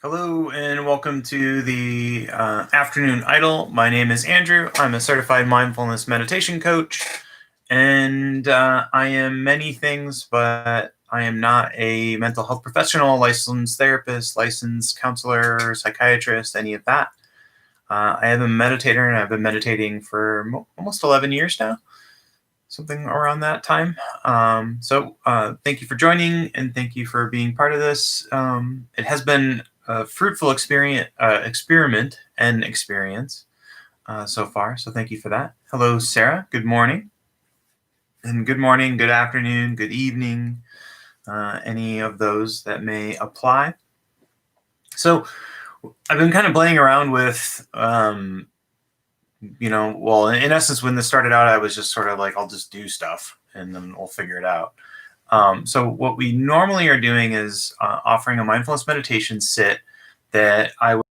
Hello and welcome to the Afternoon Idol. My name is Andrew. I'm a certified mindfulness meditation coach, and I am many things, but I am not a mental health professional, licensed therapist, licensed counselor, psychiatrist, any of that. I am a meditator, and I've been meditating for almost 11 years now, something around that time. Thank you for joining, and thank you for being part of this. It has been a fruitful experiment and experience so far. So thank you for that. Hello, Sarah. Good morning. And good morning, good afternoon, good evening, any of those that may apply. So I've been kind of playing around with, in essence, when this started out, I was just sort of like, I'll just do stuff and then we'll figure it out. So what we normally are doing is offering a mindfulness meditation sit that I would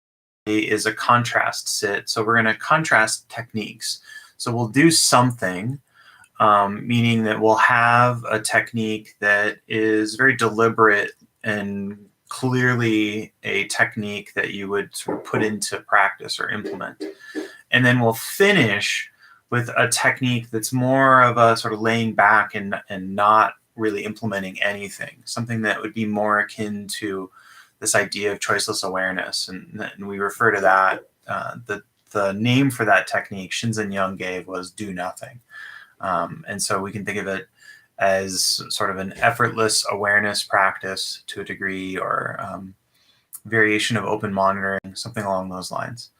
say is a contrast sit. So we're going to contrast techniques. So we'll do something, meaning that we'll have a technique that is very deliberate and clearly a technique that you would sort of put into practice or implement. And then we'll finish with a technique that's more of a sort of laying back and not really implementing anything, something that would be more akin to this idea of choiceless awareness. And we refer to that, the name for that technique Shinzen Young gave was do nothing. And so we can think of it as sort of an effortless awareness practice to a degree, or variation of open monitoring, something along those lines.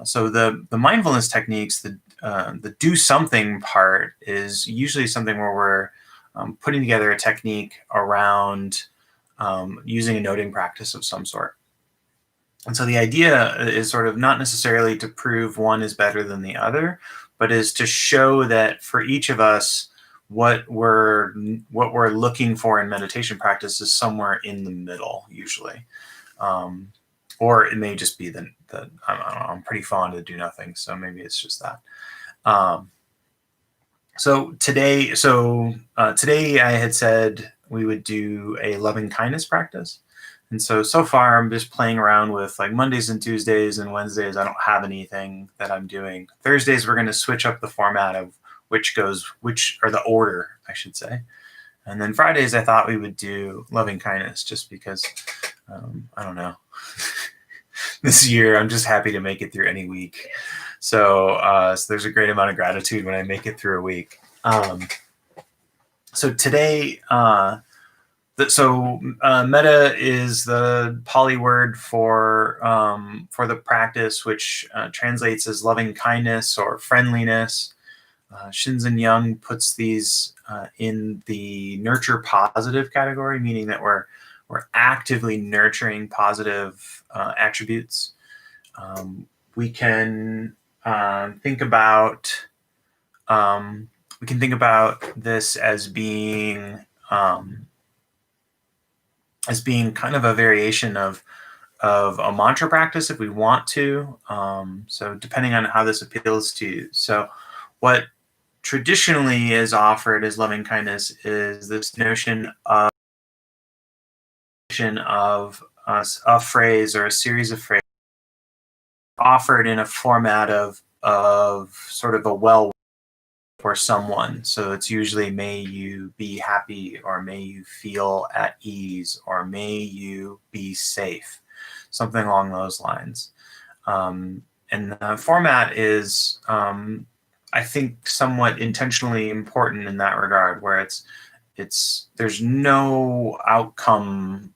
So the mindfulness techniques, the do something part is usually something where we're putting together a technique around using a noting practice of some sort. And so the idea is sort of not necessarily to prove one is better than the other, but is to show that for each of us, what we're looking for in meditation practice is somewhere in the middle, usually. Or it may just be that I'm pretty fond of do nothing, so maybe it's just that. Today I had said we would do a loving kindness practice. And so far I'm just playing around with like Mondays and Tuesdays and Wednesdays. I don't have anything that I'm doing. Thursdays, we're going to switch up the format of which, or the order, I should say. And then Fridays, I thought we would do loving kindness just because, I don't know. This year, I'm just happy to make it through any week. So there's a great amount of gratitude when I make it through a week. So today, metta is the Pali word for the practice, which translates as loving kindness or friendliness. Shinzen Young puts these in the nurture positive category, meaning that we're actively nurturing positive attributes. We can think about this as being kind of a variation of a mantra practice if we want to. So depending on how this appeals to you. So what traditionally is offered as loving kindness is this notion of a phrase or a series of phrases offered in a format of sort of a well for someone. So it's usually may you be happy, or may you feel at ease, or may you be safe, something along those lines. And the format is, I think, somewhat intentionally important in that regard, where there's no outcome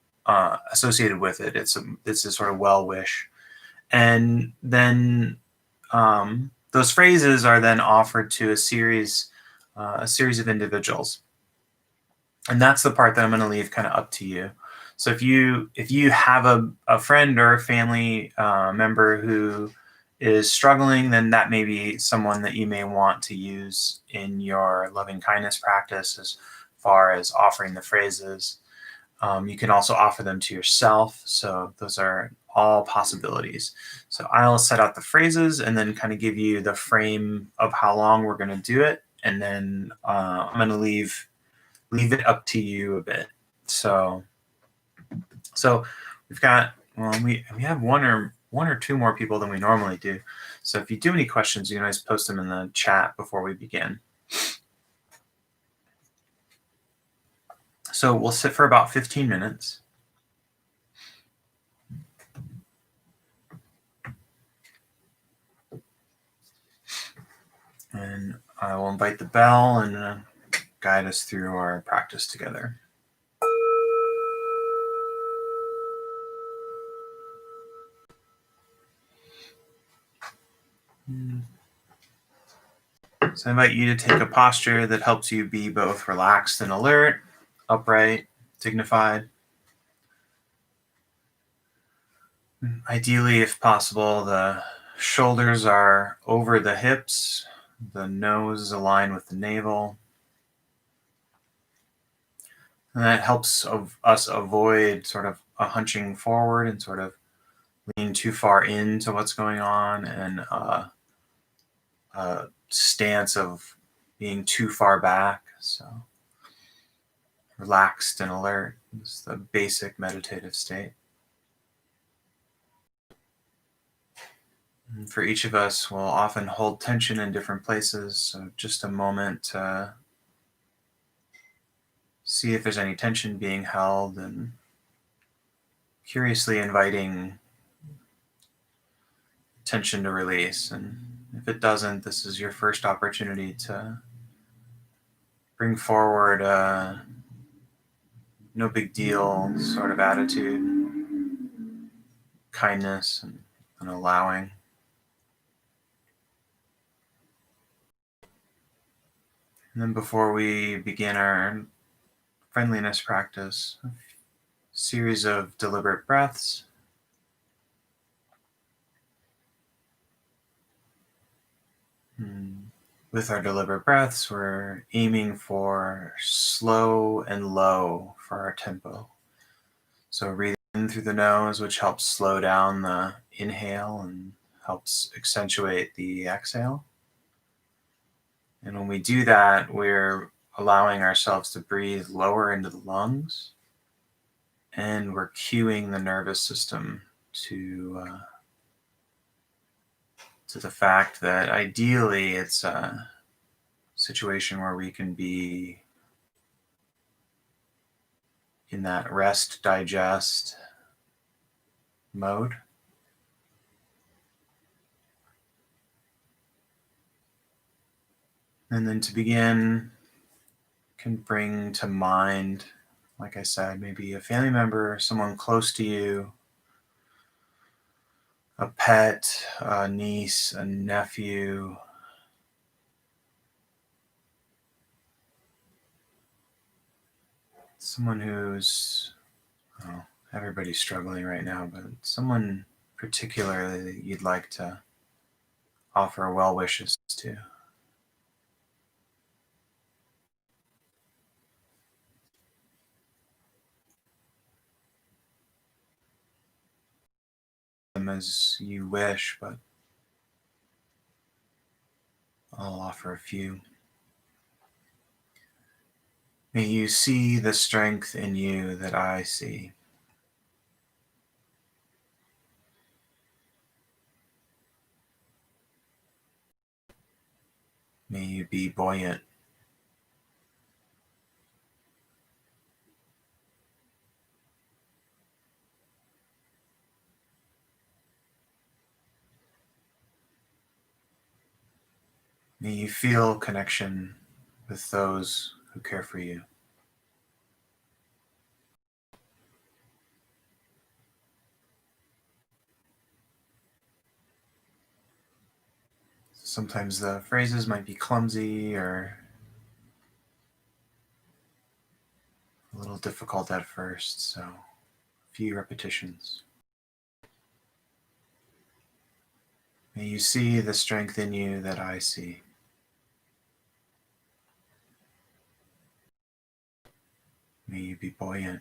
associated with it. It's a sort of well wish, and then those phrases are then offered to a series of individuals, and that's the part that I'm going to leave kind of up to you. So if you have a friend or a family member who is struggling, then that may be someone that you may want to use in your loving kindness practice as far as offering the phrases. You can also offer them to yourself. So those are all possibilities. So I'll set out the phrases and then kind of give you the frame of how long we're going to do it. And then I'm going to leave it up to you a bit. So we've got Well, we have one or two more people than we normally do. So if you do any questions, you can always post them in the chat before we begin. So we'll sit for about 15 minutes. And I will invite the bell and guide us through our practice together. So I invite you to take a posture that helps you be both relaxed and alert, upright, dignified. Ideally, if possible, the shoulders are over the hips, the nose is aligned with the navel. And that helps us avoid sort of a hunching forward and sort of leaning too far into what's going on, and a stance of being too far back. So relaxed and alert is the basic meditative state. And for each of us, we'll often hold tension in different places. So just a moment to see if there's any tension being held, and curiously inviting tension to release. And if it doesn't, this is your first opportunity to bring forward a no big deal sort of attitude, kindness, and allowing. And then before we begin our friendliness practice, a series of deliberate breaths. With our deliberate breaths, we're aiming for slow and low for our tempo. So breathe in through the nose, which helps slow down the inhale and helps accentuate the exhale. And when we do that, we're allowing ourselves to breathe lower into the lungs, and we're cueing the nervous system to the fact that ideally it's a situation where we can be in that rest digest mode. And then to begin, can bring to mind, like I said, maybe a family member, someone close to you, a pet, a niece, a nephew, someone who's, well, everybody's struggling right now, but someone particularly that you'd like to offer well wishes to. Them as you wish, but I'll offer a few. May you see the strength in you that I see. May you be buoyant. May you feel connection with those who care for you. Sometimes the phrases might be clumsy or a little difficult at first, so a few repetitions. May you see the strength in you that I see. May you be buoyant.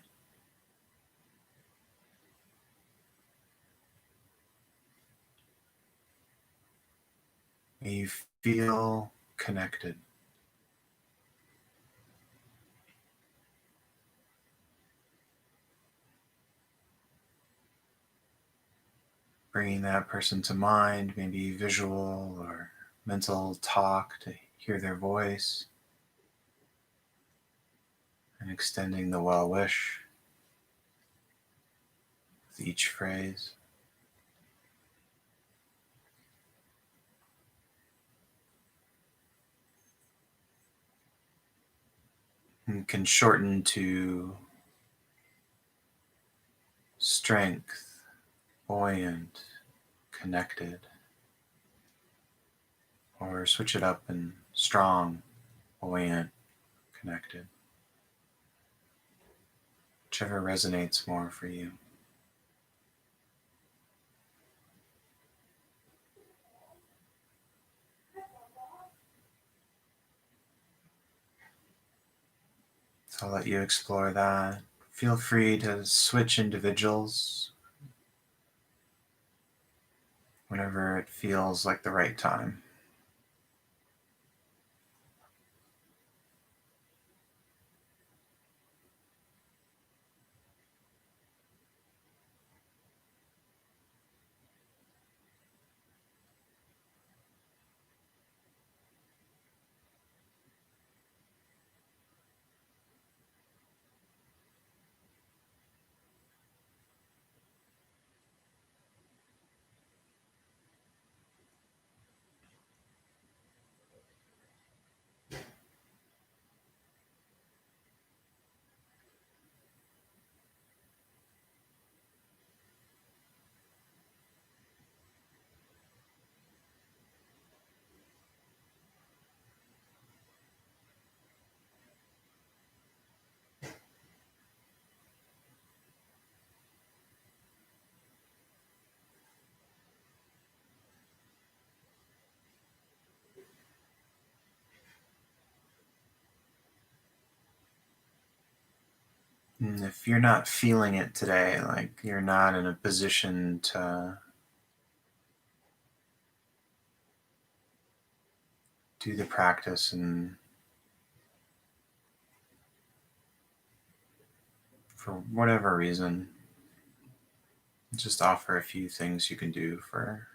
May you feel connected. bringing that person to mind, maybe visual or mental talk to hear their voice, and extending the well wish with each phrase. And can shorten to strength, buoyant, connected, or switch it up and strong, buoyant, connected, whichever resonates more for you. So I'll let you explore that. Feel free to switch individuals whenever it feels like the right time. And if you're not feeling it today, like you're not in a position to do the practice, and for whatever reason, just offer a few things you can do for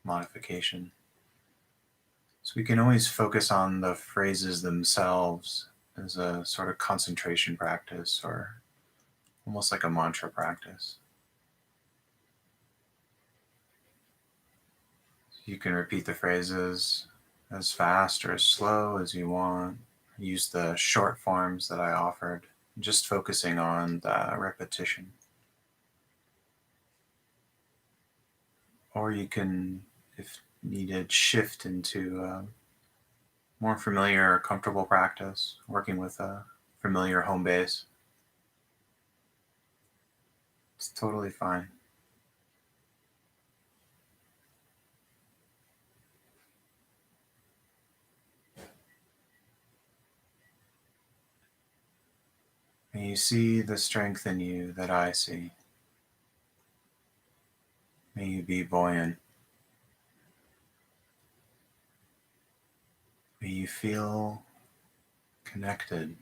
modification. So we can always focus on the phrases themselves as a sort of concentration practice, or almost like a mantra practice. You can repeat the phrases as fast or as slow as you want. Use the short forms that I offered, just focusing on the repetition. Or you can, if needed, shift into a more familiar or comfortable practice, working with a familiar home base. It's totally fine. May you see the strength in you that I see. May you be buoyant. May you feel connected.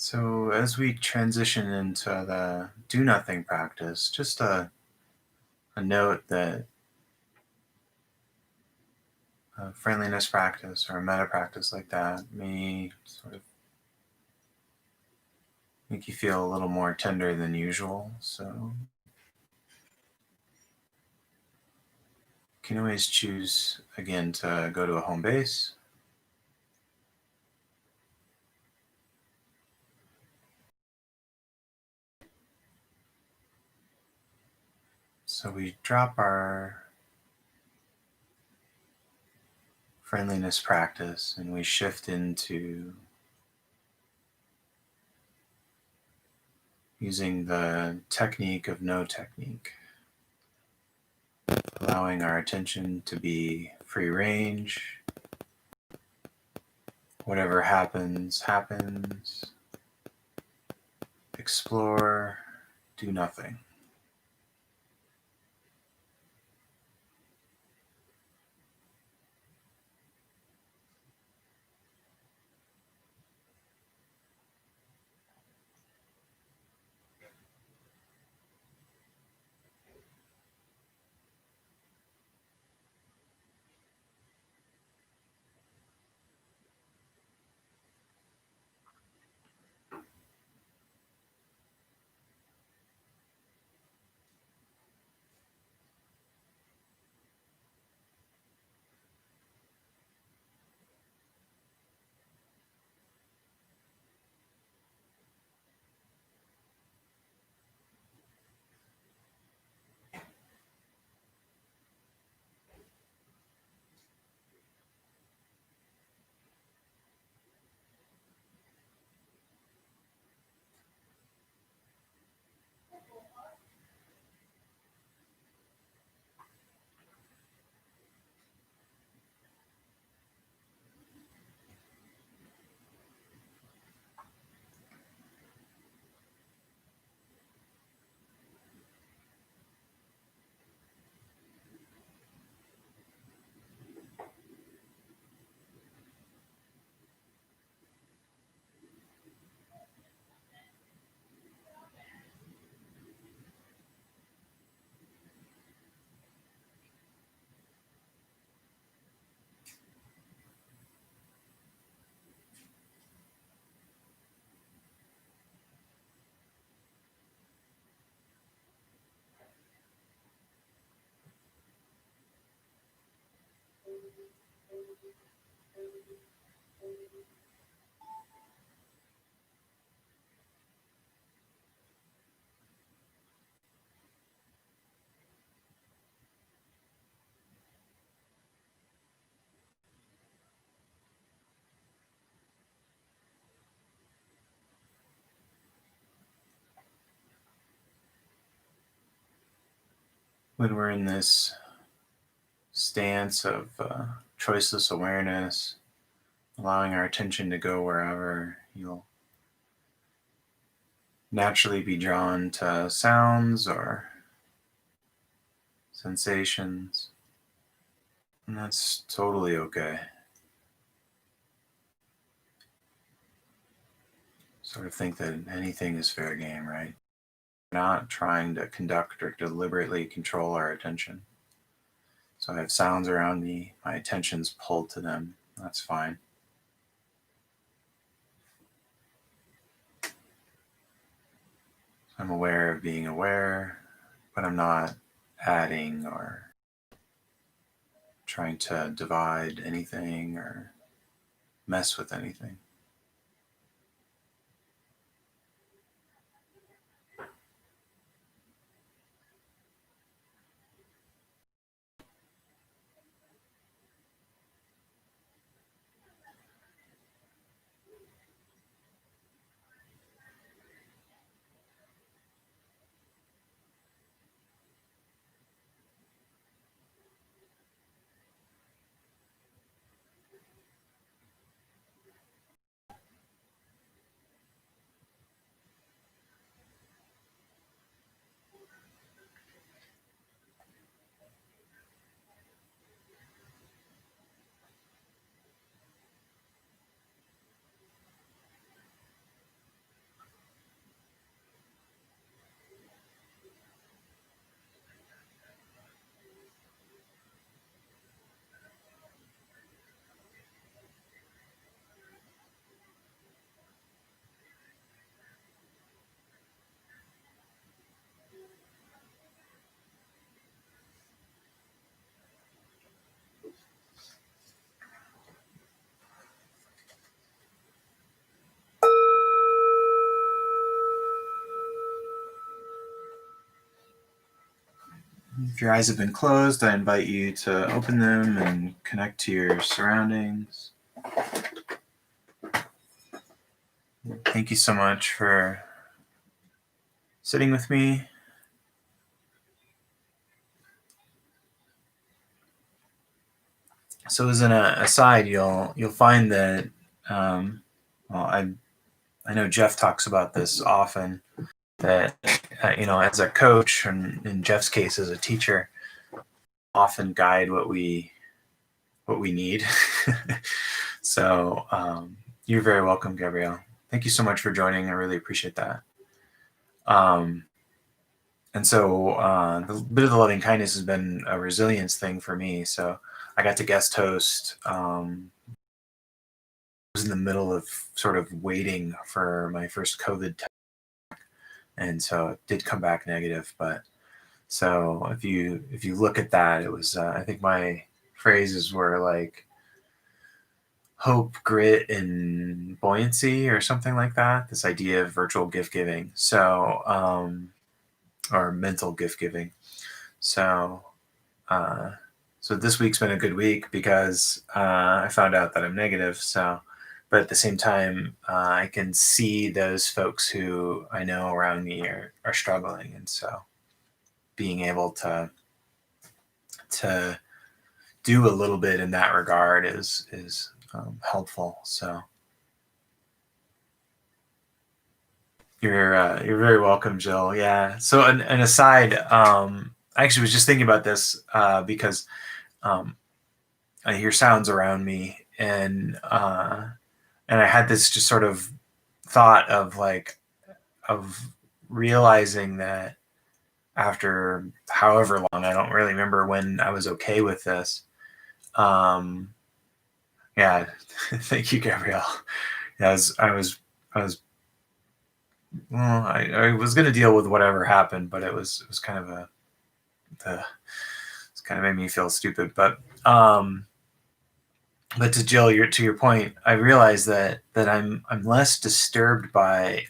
So, as we transition into the do nothing practice, just a note that a friendliness practice or a meta practice like that may sort of make you feel a little more tender than usual. So, you can always choose again to go to a home base. So, we drop our friendliness practice and we shift into using the technique of no technique, allowing our attention to be free range. Whatever happens, happens. Explore, do nothing. When we're in this stance of choiceless awareness, allowing our attention to go wherever, you'll naturally be drawn to sounds or sensations, and that's totally okay. Sort of think that anything is fair game, right? We're not trying to conduct or deliberately control our attention. So I have sounds around me, my attention's pulled to them. That's fine. I'm aware of being aware, but I'm not adding or trying to divide anything or mess with anything. If your eyes have been closed, I invite you to open them and connect to your surroundings. Thank you so much for sitting with me. So as an aside, you'll find that I know Jeff talks about this often, that as a coach, and in Jeff's case as a teacher, often guide what we need. So you're very welcome, Gabrielle. Thank you so much for joining. I really appreciate that. And so the bit of the loving kindness has been a resilience thing for me. So I got to guest host. I was in the middle of sort of waiting for my first COVID test, and so it did come back negative. But so if you look at that, it was I think my phrases were like hope, grit, and buoyancy, or something like that. This idea of virtual gift giving. So or mental gift giving. So so this week's been a good week because I found out that I'm negative. So, but at the same time, I can see those folks who I know around me are struggling, and so being able to do a little bit in that regard is helpful. So you're very welcome, Jill. Yeah. So an aside, I actually was just thinking about this because I hear sounds around me, and I had this just sort of thought of realizing that after however long, I don't really remember when I was okay with this. Yeah, thank you, Gabrielle. Yeah, I was well, I was going to deal with whatever happened, but it was kind of it's kind of made me feel stupid. But to Jill, to your point, I realized that I'm less disturbed by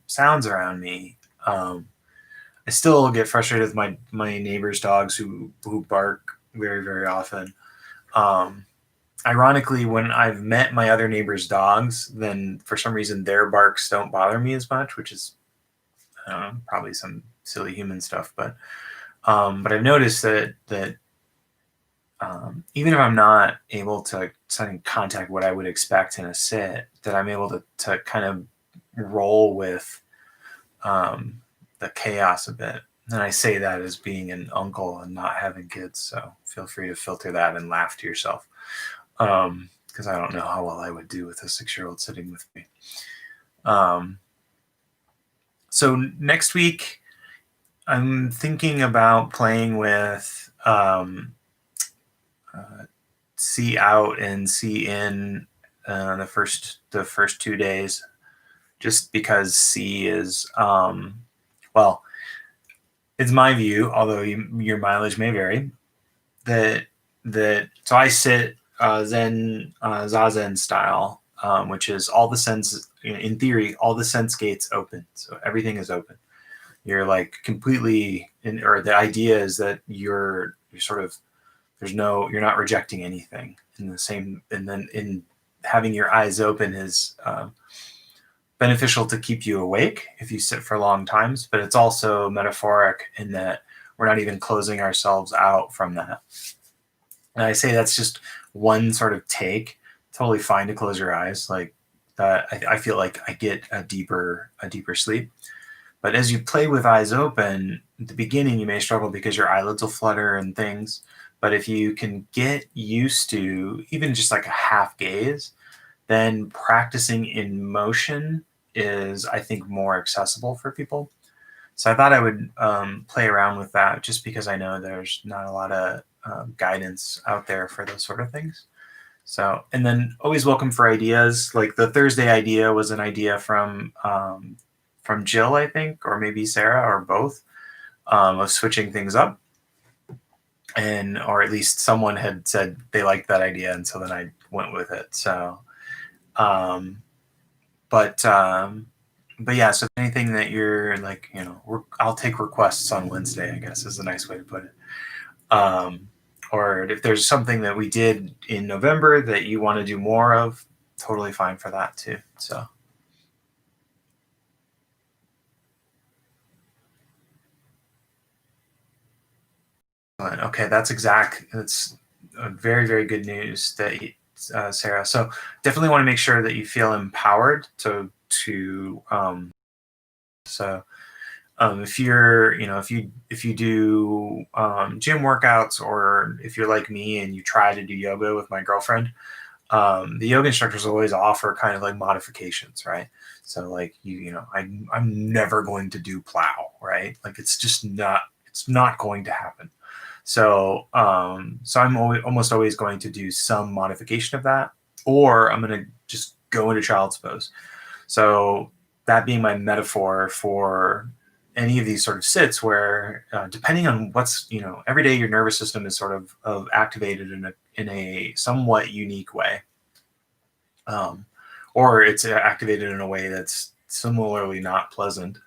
sounds around me. I still get frustrated with my neighbors' dogs who bark very, very often. Ironically, when I've met my other neighbors' dogs, then for some reason their barks don't bother me as much, which is probably some silly human stuff. But I've noticed that even if I'm not able to contact what I would expect in a sit, that I'm able to kind of roll with the chaos a bit. And I say that as being an uncle and not having kids, so feel free to filter that and laugh to yourself, because I don't know how well I would do with a 6-year-old sitting with me. So next week, I'm thinking about playing with see out and see in the first 2 days, just because see is well, it's my view, although your mileage may vary, that so I sit Zen Zazen style, which is all the sense, in theory, all the sense gates open, so everything is open. You're like completely or the idea is that you're sort of, you're not rejecting anything in the same, and then in having your eyes open is beneficial to keep you awake if you sit for long times, but it's also metaphoric in that we're not even closing ourselves out from that. And I say that's just one sort of take. Totally fine to close your eyes, like that. I feel like I get a deeper sleep. But as you play with eyes open, at the beginning you may struggle because your eyelids will flutter and things. But if you can get used to even just like a half gaze, then practicing in motion is, I think, more accessible for people. So I thought I would play around with that, just because I know there's not a lot of guidance out there for those sort of things. So, and then always welcome for ideas. Like the Thursday idea was an idea from Jill, I think, or maybe Sarah, or both, of switching things up. And, or at least someone had said they liked that idea, and so then I went with it. So, but yeah, so anything that you're like, I'll take requests on Wednesday, I guess is a nice way to put it. Um, or if there's something that we did in November that you want to do more of, totally fine for that too. So, okay, that's very, very good news that Sarah. So definitely want to make sure that you feel empowered so if you're, if you do gym workouts, or if you're like me and you try to do yoga with my girlfriend, the yoga instructors always offer kind of like modifications, right? So like I'm never going to do plow, right? Like it's not going to happen. So I'm almost always going to do some modification of that, or I'm going to just go into child's pose. So that being my metaphor for any of these sort of sits, where depending on every day your nervous system is sort of activated in a somewhat unique way, um, or it's activated in a way that's similarly not pleasant,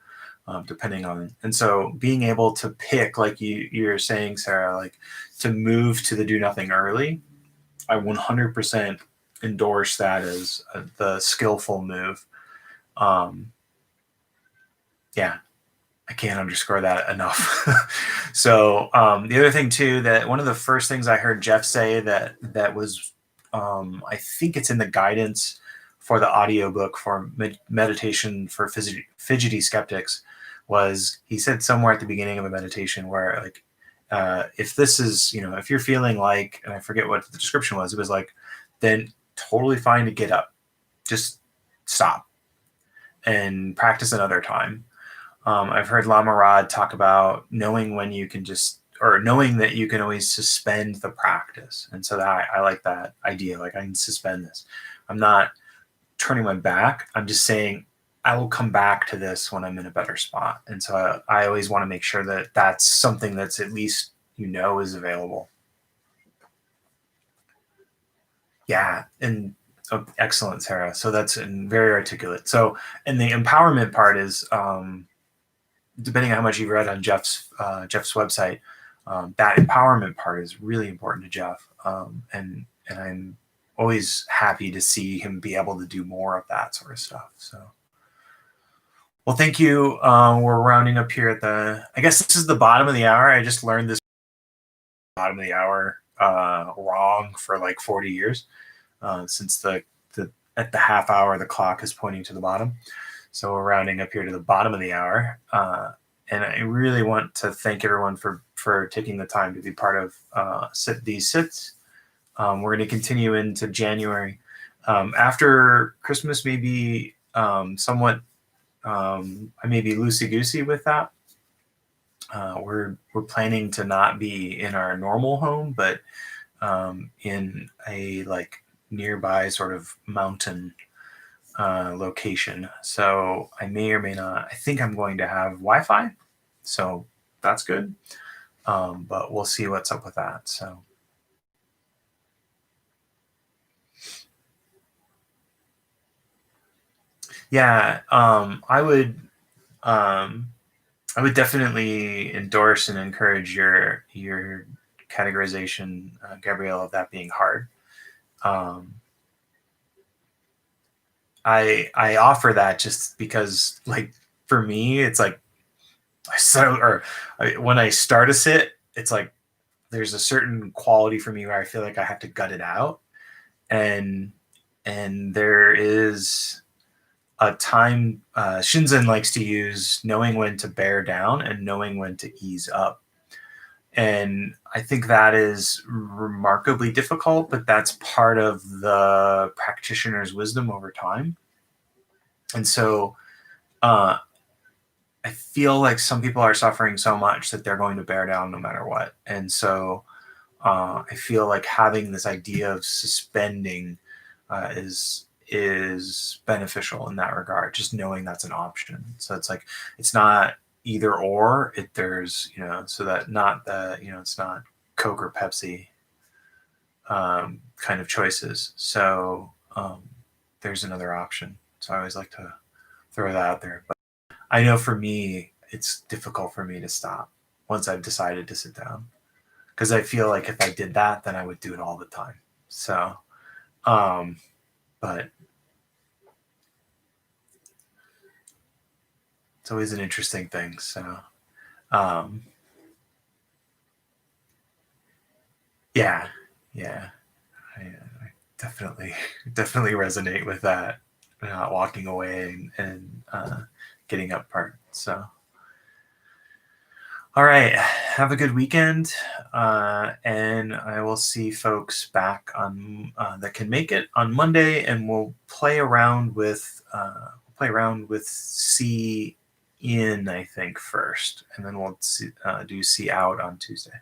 depending on. And so being able to pick, like you're saying, Sarah, like to move to the do nothing early, I 100% endorse that as the skillful move. Um, yeah, I can't underscore that enough. So the other thing too, that one of the first things I heard Jeff say that was, I think it's in the guidance for the audiobook for meditation for fidgety skeptics, was he said somewhere at the beginning of a meditation where like, if this is, if you're feeling like, and I forget what the description was, it was like, then totally fine to get up, just stop and practice another time. I've heard Lama Rod talk about knowing when you can or knowing that you can always suspend the practice. And so that I like that idea. Like, I can suspend this. I'm not turning my back. I'm just saying I will come back to this when I'm in a better spot. And so I always want to make sure that that's something that's at least, is available. Yeah. And excellent, Sarah. So that's very articulate. So, and the empowerment part is, depending on how much you've read on Jeff's website, that empowerment part is really important to Jeff, and I'm always happy to see him be able to do more of that sort of stuff. So, well, thank you. We're rounding up here at I guess this is the bottom of the hour. I just learned this bottom of the hour wrong for like 40 years, since the at the half hour the clock is pointing to the bottom. So we're rounding up here to the bottom of the hour. And I really want to thank everyone for taking the time to be part of these sits. We're going to continue into January. After Christmas, maybe somewhat, I may be loosey-goosey with that. We're planning to not be in our normal home, but in a like nearby sort of mountain location. So I may or may not. I think I'm going to have Wi-Fi, so that's good. But we'll see what's up with that. So yeah, um, I would definitely endorse and encourage your categorization, Gabrielle, of that being hard. Um, I offer that just because, like, for me, it's like when I start a sit, it's like there's a certain quality for me where I feel like I have to gut it out, and there is a time Shinzen likes to use knowing when to bear down and knowing when to ease up. And I think that is remarkably difficult, but that's part of the practitioner's wisdom over time. And so uh, I feel like some people are suffering so much that they're going to bear down no matter what. And so I feel like having this idea of suspending is beneficial in that regard. Just knowing that's an option. So it's like it's not either or. There's so that not the it's not Coke or Pepsi kind of choices. So there's another option. So I always like to throw that out there. But I know for me, it's difficult for me to stop once I've decided to sit down, because I feel like if I did that, then I would do it all the time. So, but it's always an interesting thing. So, um, yeah, yeah, I definitely resonate with that. Not walking away and getting up part. So, all right, have a good weekend, and I will see folks back on that can make it on Monday, and we'll play around with C in, I think, first, and then we'll do C out on Tuesday.